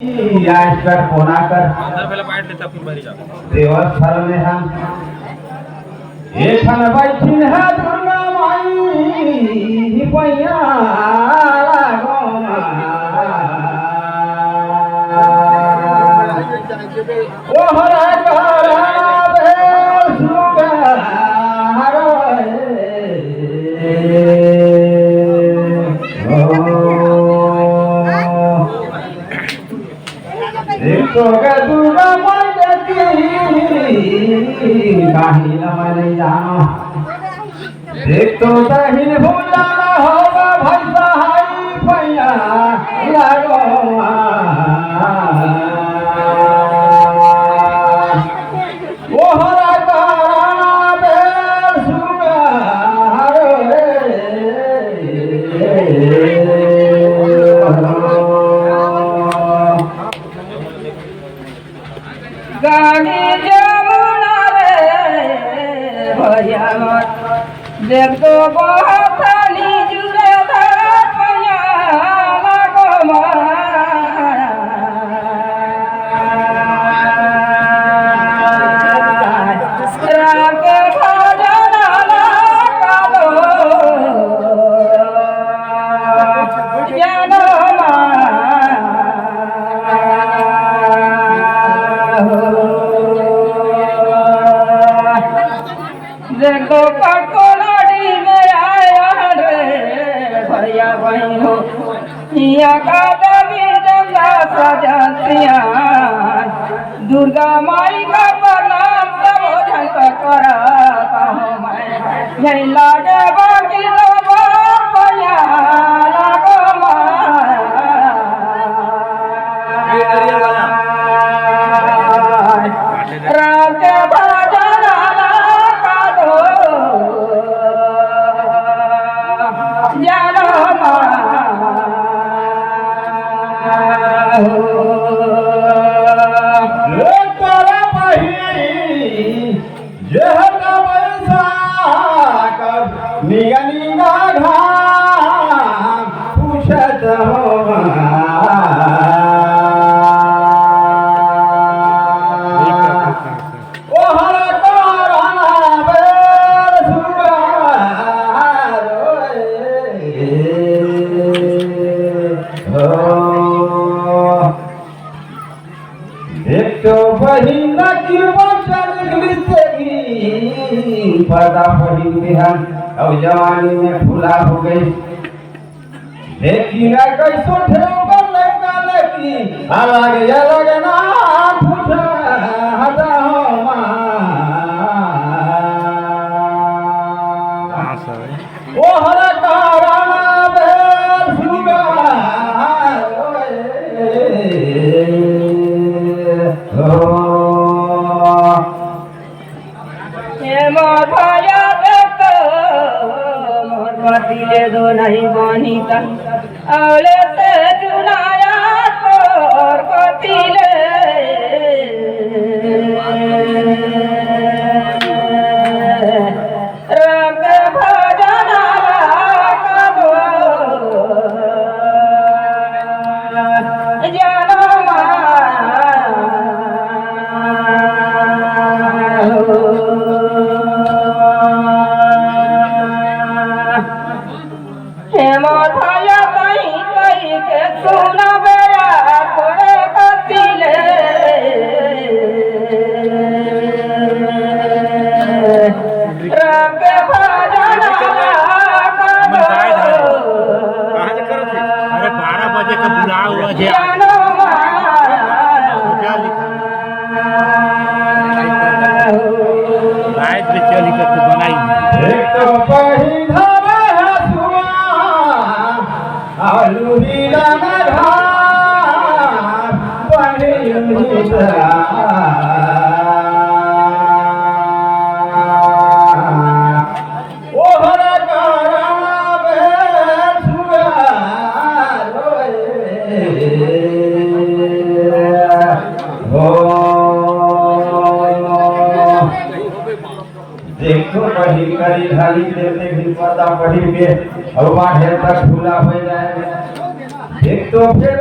याशकर कोणाकर देवस्थल में हम एठन बैठिन है दुर्गा माई पैया ओहरा करावे सुगर एक तो दुर्गा माई की काहिल मन जानो एक तो दहिन भूलाना होगा भाई सहाई पैया लागो ओहरा करावे सुगर गाड़ी जमुना रे भैया देख तो बहुत जुरे धनिया लगो राम के भजन लगो जानो देखो पटकोलाडी में आया रे भैया बहन हो यहाँ का देवी जंगा सजतिया दुर्गा माई का प्रणाम सब जन का करता हूँ मैं यही लाडे बाकी लोगों भैया लागो राम के भजन निगा निगा घाम पूछत हो ओहरा करावे एक तो बहिन की बचन पर्दा पड़ी बिहान और जवानी में फूला हो गई देखी ना कैसो ठेव लड़का लड़की अलग ना पूछा हजा हो ओहरा करावे मोर भैया देखो मोर पतिले दो नहीं बनी औले से चुनाया तोर पतिले राम के भजन लगो जानो मोर भैया कहीं कहीं के सुना बेरा तोरे कतिले राम के भजन अरे 12 बजे का बुला हुआ है लाइट पे चली कर तू बनाई एक तो पहिना आलूरीला नधा बनियुता ओहरा करावे सुगार देखो पढ़ी करी ढाली देते भी पता पढ़ी के और ढेर तक झूला हो जाए एक तो फिर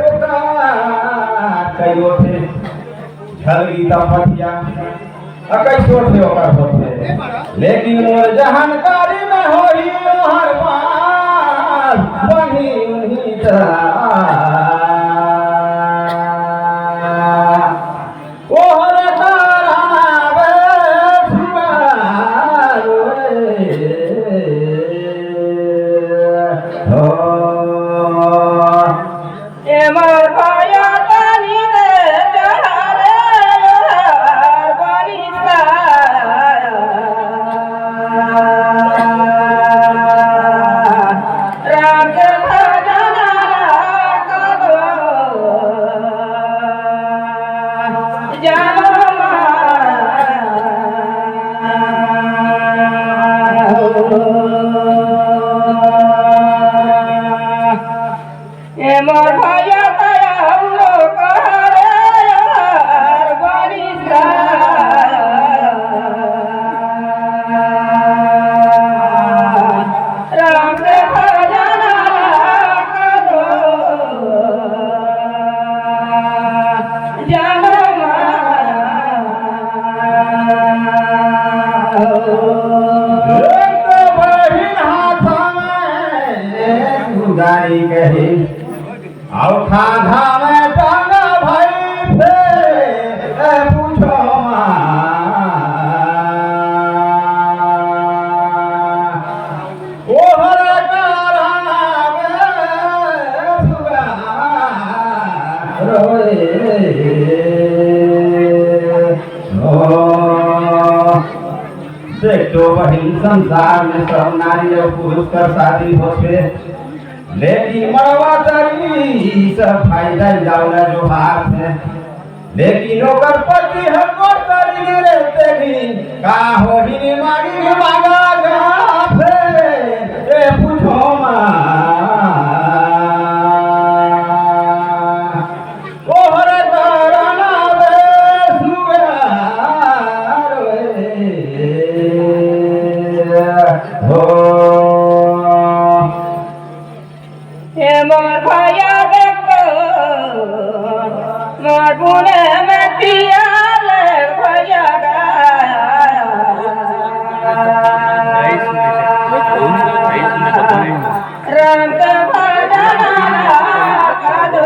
कई होते झलगी तपतिया कैसो थे ओकर होते लेकिन मोर जहानकारी में होई हर बार वही उन्हीं ओहर तारावे एमर भाया तानी दे जहारे बनिसा राम के भजना कदो जानो एमर भाया तयाउरो कहरे यार बनिसा राम के भजना कदो जानो गाड़ी कही और खाधा में टांगा भाई से पूछो ओहर कराना में सुगा रोए देख तो वही संसार में सब नारी और पुरुष का शादी होते लेकिन मरवा तरी सब फायदा जावला जो हाथ है लेकिन ओकर पति हमको तरी गिरते भी का हो ही मांगी मांगा गाफे ए पूछो मां ओहर ताराना वे सुगार हो एमर भाया देखो मोर बुने में पियाल भैया राम के भजना कदो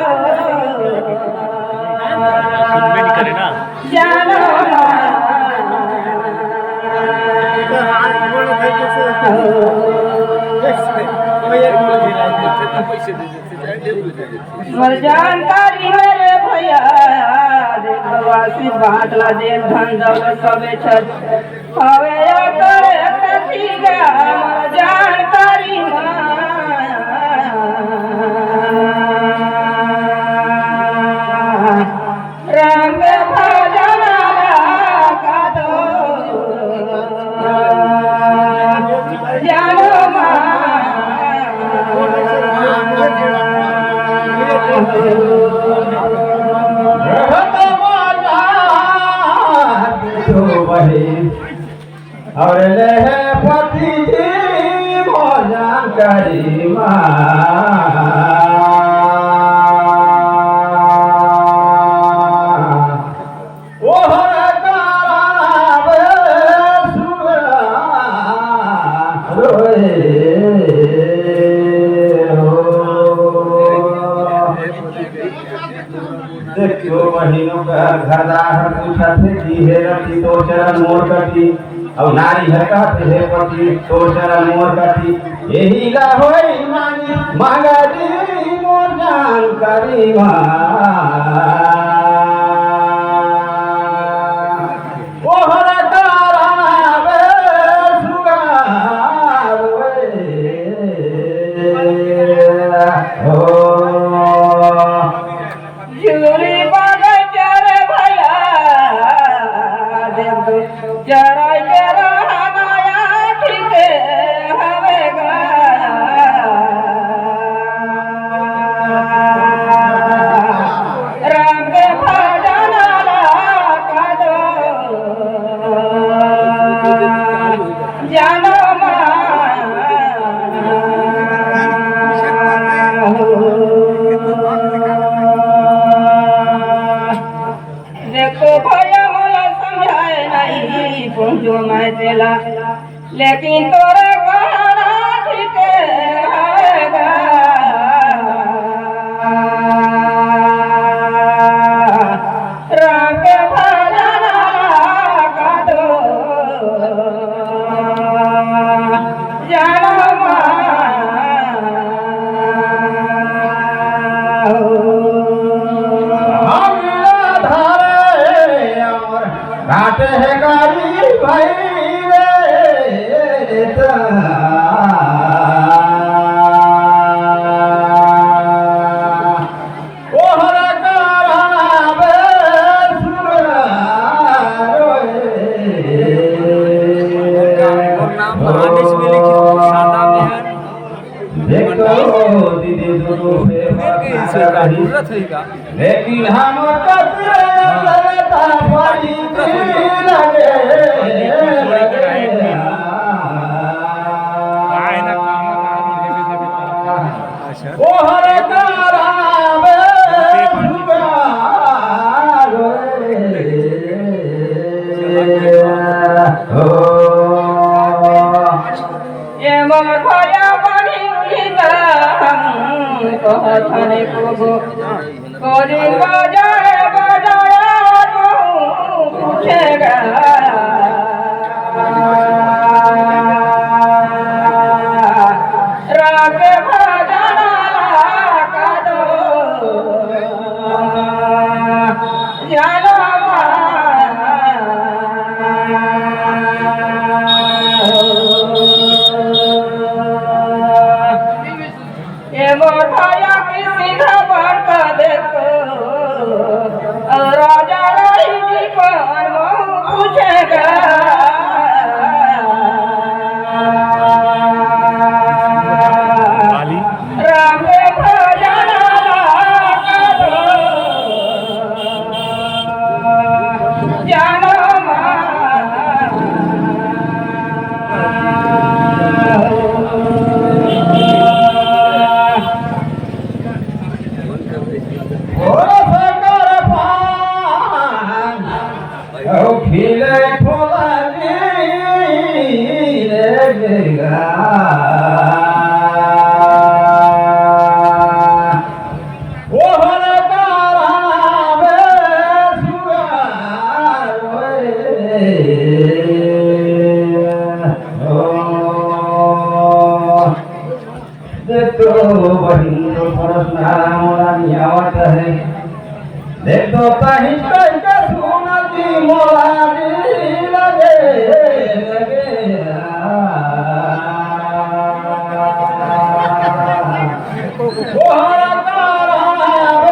सुनबे नहीं करे ना जानो मर जानकारी मेरे भैया देखवासी बाटला देन धन दौलत सबे छत हवे करे कथीगा मर जानकारी राम के भजना कदो जानो और ले पति जी भोजन करी ओहर तारावे सुगा रोए देखो बहिनों का घरदार पूछा थे कि हे रति तो चरण मोर कटी अब नारी है कहते हे पति तो चरण मोर कटी यही ला होई मांगी मांगा दी मोर जान करी ओहर तारावे सुगा जुरी बागे चारे भैया देव जरा के रहनाया ठीक हवे गा जो मैं चला लेकिन तोरे कहना ठीक हैगा राम के भजन का दो जानो घाट है गाड़ी भाई रे ओहर करावे दीदी लेकिन हम लगता पानी लगे ओहर करावे ये मोया बनी कहने को कोरी बजाए बजाए पूछेगा राग भजन का दो जानो ये मोठाया किसी खबर का देखो राजा राही जी पर पूछेगा राम के भजन का दो जानो खिले खोला ओहर करावे देखो बड़ी प्रश्न मोला नियावत है देखो कहीं कहीं सुनती मोला लगे ओहर करावे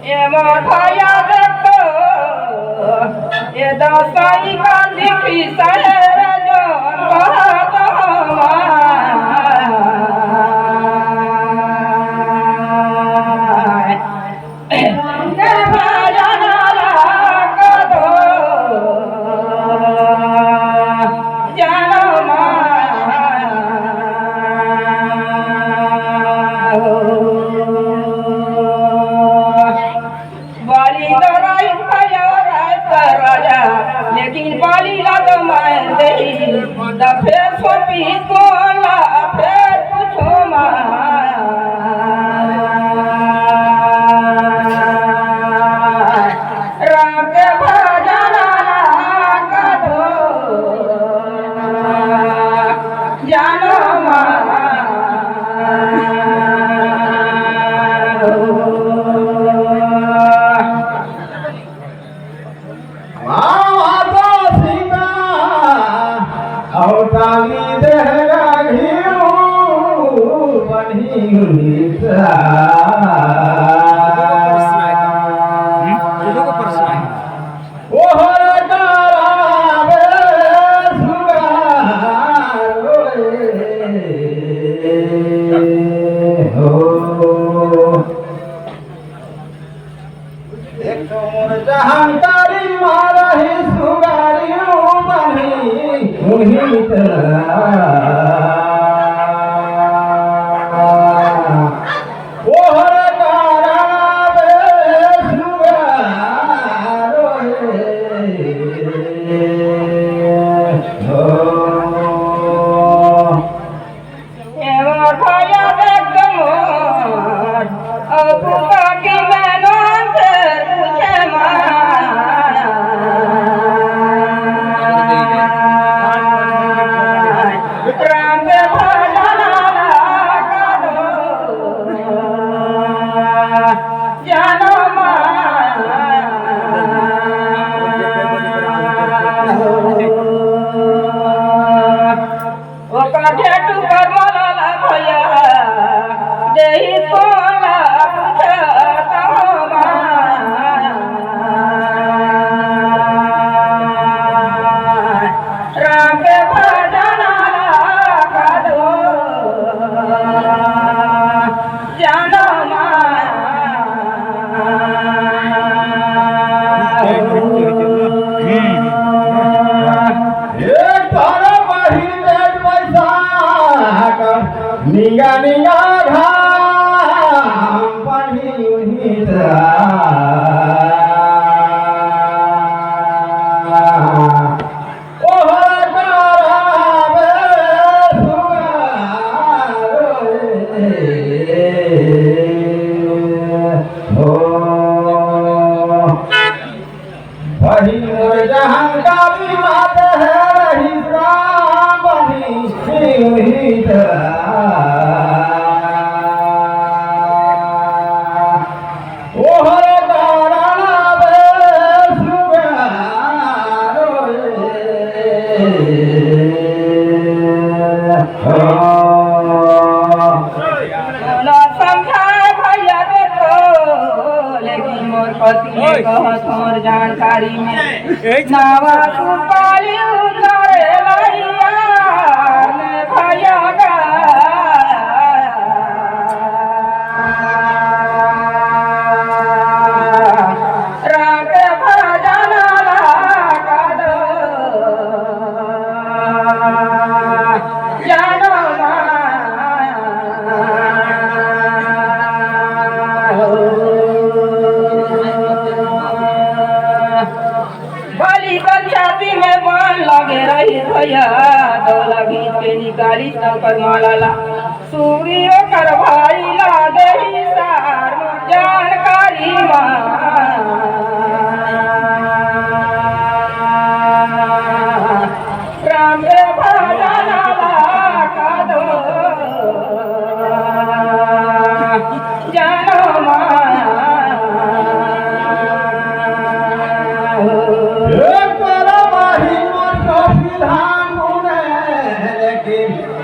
ये मोठाया देखो ये दासाई गांधी की शहर जो कहता लेकिन बाली लग मैं दही द फिर सोपी कोला फिर पूछो राम के भजन का दो जानो औटाली देहरा घिरू बनी ओहर करावे देखो मोर जहांकारी मारही सुगारियों बनी उन्हीं तरह हो एमर भया देख मोर अपुका की मैनों से पूछे राम के भजन का दो जानो ओ काठे टू कर मलाला भैया देही कोला पूछता हो राम के भजन का दो जानो एक तारा बाही बेट बैसाख निगा निगा घाम पानी उहित ओहर करावे हो वही मोर जहां का भी बात है रही राम बनी हुई ओहर करावे ना समझाए भैया देखो लेकिन मोर पति ने कहा तोर जानकारी में नावा तू पाली उतारे लैया ने भैया गा राम के भजन का दो जानो भली पंचायती में बाण लगे रही भैया दो लगी के निकाली शंकर माला सूर्य कर भाई ला दे सार जानकारी राम रे भजन का दो जानो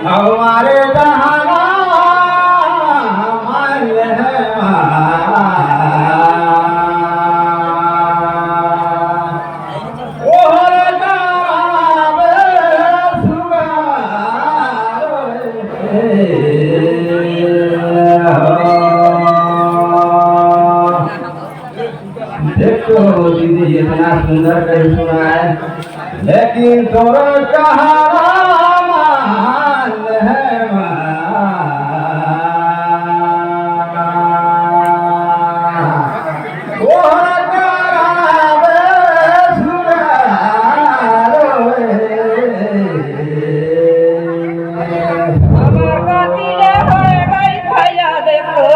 हमारे जहाना हमारे है ओहर करावे देखो दीदी इतना सुंदर कर सुना है लेकिन तोरा कहारा मान है ओहर करावे अमर गति ले होए गई भैया देखो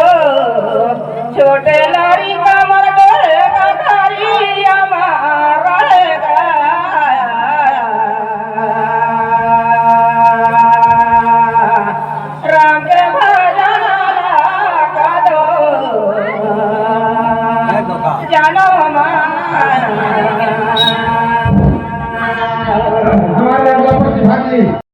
छोटे लारी कमर डोलेगा खाली अमर रहेगा राम के भजन का दो जानो हमारे भाजी